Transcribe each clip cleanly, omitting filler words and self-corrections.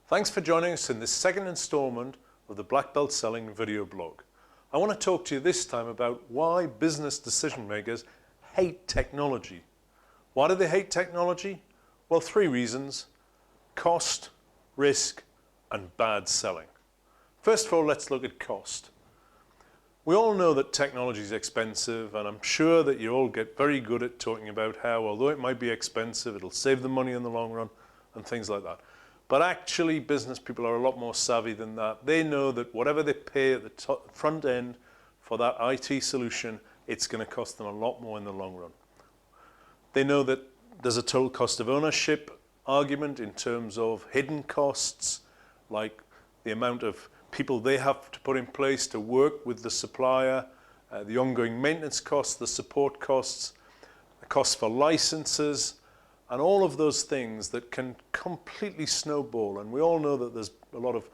Thanks for joining us in this second installment of the Black Belt Selling video blog. I want to talk to you this time about why business decision makers hate technology. Why do they hate technology? Well, three reasons: cost, risk, and bad selling. First of all, let's look at cost. We all know that technology is expensive, and I'm sure that you all get very good at talking about how, although it might be expensive, it'll save them money in the long run and things like that. But actually, business people are a lot more savvy than that. They know that whatever they pay at the front end for that IT solution, it's going to cost them a lot more in the long run. They know that there's a total cost of ownership argument in terms of hidden costs, like the amount of people they have to put in place to work with the supplier, the ongoing maintenance costs, the support costs, the costs for licenses, and all of those things that can completely snowball. And we all know that there's a lot of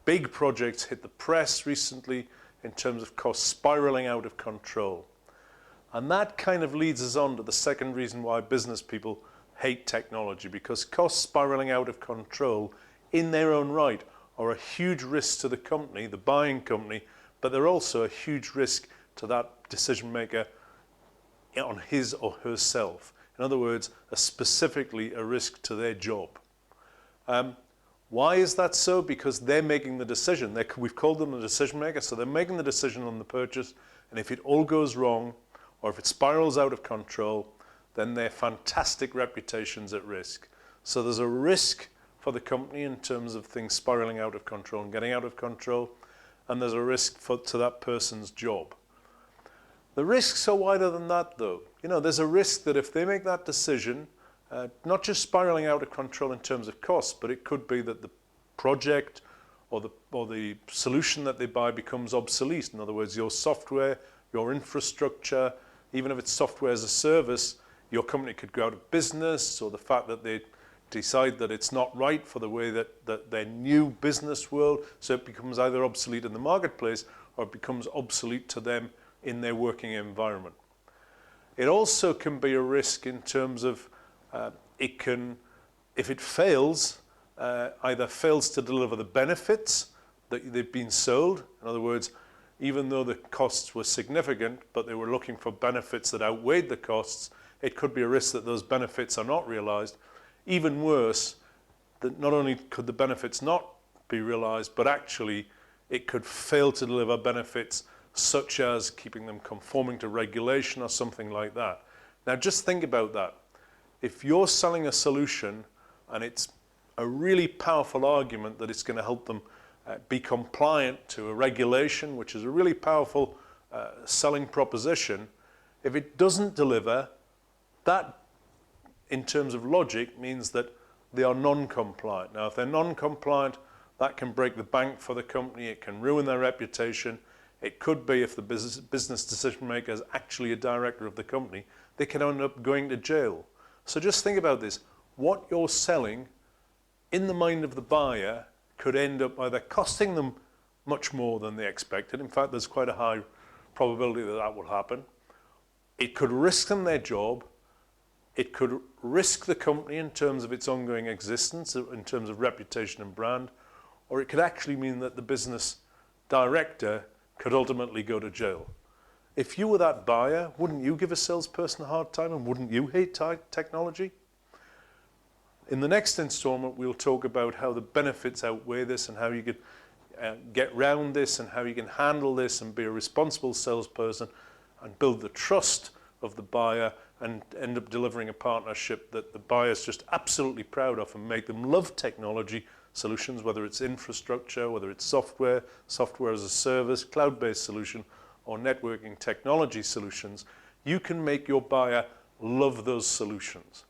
big projects hit the press recently in terms of costs spiraling out of control. And that kind of leads us on to the second reason why business people hate technology, because costs spiraling out of control in their own right are a huge risk to the company, the buying company, but they're also a huge risk to that decision maker on his or herself. In other words, specifically a risk to their job. Why is that so? Because they're making the decision. We've called them the decision maker, so they're making the decision on the purchase, and if it all goes wrong, or if it spirals out of control, then their fantastic reputation's at risk. So there's a risk for the company in terms of things spiraling out of control and getting out of control, and there's a risk to that person's job. The risks are wider than that, though. You know, there's a risk that if they make that decision, not just spiraling out of control in terms of costs, but it could be that the project or the solution that they buy becomes obsolete. In other words, your software, your infrastructure, even if it's software as a service, your company could go out of business, or the fact that they decide that it's not right for the way that their new business world, so it becomes either obsolete in the marketplace or it becomes obsolete to them in their working environment. It also can be a risk in terms of if it fails, either fails to deliver the benefits that they've been sold. In other words, even though the costs were significant, but they were looking for benefits that outweighed the costs, it could be a risk that those benefits are not realized. Even worse, that not only could the benefits not be realized, but actually it could fail to deliver benefits such as keeping them conforming to regulation or something like that. Now just think about that. If you're selling a solution and it's a really powerful argument that it's going to help them be compliant to a regulation, which is a really powerful selling proposition, if it doesn't deliver, that in terms of logic means that they are non-compliant. Now if they're non-compliant, that can break the bank for the company, it can ruin their reputation. It could be, if the business decision maker is actually a director of the company, they can end up going to jail. So just think about this. What you're selling in the mind of the buyer could end up either costing them much more than they expected. In fact, there's quite a high probability that that will happen. It could risk them their job. It could risk the company in terms of its ongoing existence, in terms of reputation and brand, or it could actually mean that the business director could ultimately go to jail. If you were that buyer, wouldn't you give a salesperson a hard time, and wouldn't you hate technology? In the next installment, we'll talk about how the benefits outweigh this and how you could get around this and how you can handle this and be a responsible salesperson and build the trust of the buyer and end up delivering a partnership that the buyer's just absolutely proud of and make them love technology solutions, whether it's infrastructure, whether it's software, software as a service, cloud-based solution, or networking technology solutions. You can make your buyer love those solutions.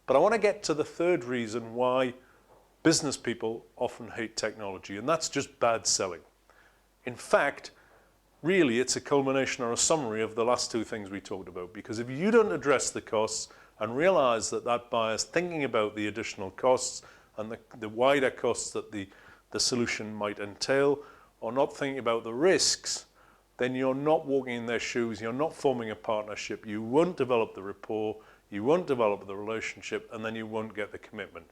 But I want to get to the third reason why business people often hate technology, and that's just bad selling. In fact, really it's a culmination or a summary of the last two things we talked about, because if you don't address the costs and realize that that buyer's thinking about the additional costs and the wider costs that the solution might entail, or not thinking about the risks, then you're not walking in their shoes, you're not forming a partnership, you won't develop the rapport, you won't develop the relationship, and then you won't get the commitment.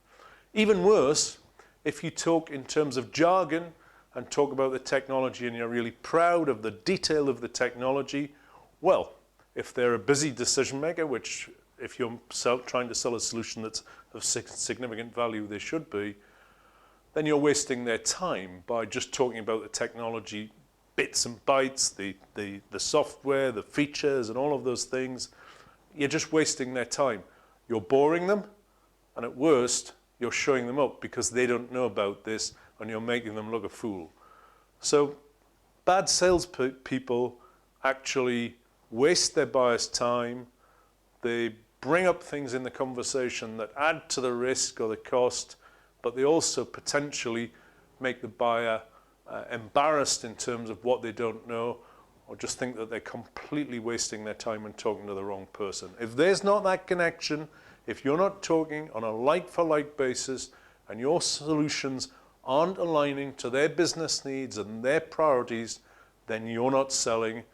Even worse, If you talk in terms of jargon and talk about the technology and you're really proud of the detail of the technology, well, if they're a busy decision maker, which if you're trying to sell a solution that's of significant value, they should be, then you're wasting their time by just talking about the technology bits and bytes, the software, the features and all of those things. You're just wasting their time. You're boring them, and at worst, you're showing them up because they don't know about this and you're making them look a fool. So bad salespeople actually waste their buyer's time. They bring up things in the conversation that add to the risk or the cost, but they also potentially make the buyer embarrassed in terms of what they don't know, or just think that they're completely wasting their time and talking to the wrong person. If there's not that connection, if you're not talking on a like-for-like basis and your solutions aren't aligning to their business needs and their priorities, then you're not selling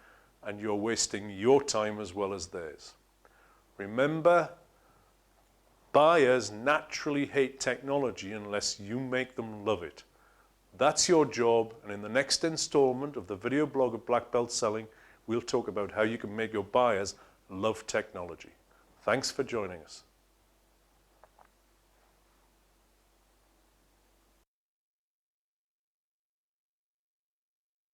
and you're wasting your time as well as theirs. Remember, buyers naturally hate technology unless you make them love it. That's your job, and in the next installment of the video blog of Black Belt Selling, we'll talk about how you can make your buyers love technology. Thanks for joining us.